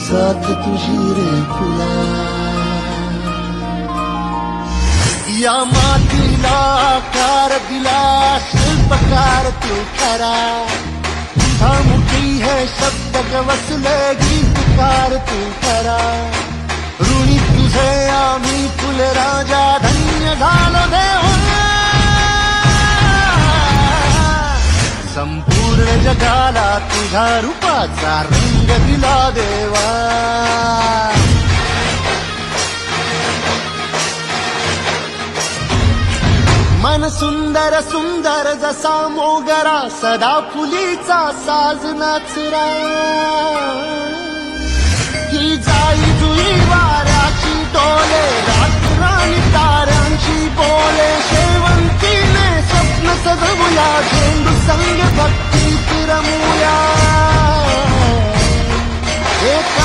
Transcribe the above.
साथ तुझी रे फुला. या मातीला आकार दिला शिल्पकार तू खरा. तुझा मुठी है शब्द वसले गीतकार तू खरा. ऋणी तुझे आम्ही फुले राजा धन्य झालो देवा. संपूर्ण जगाला तुझ्या रूपाचा रंग दिला देवा. मन सुंदर सुंदर जसा मोगरा सदा फुलीचा साज नाचरा. ही जाई जुई वाऱ्याची डोले रात्राणी ताऱ्यांची बोले. शेवंतीने स्वप्न सजवूया झेंडू संग भक्ती रमूया.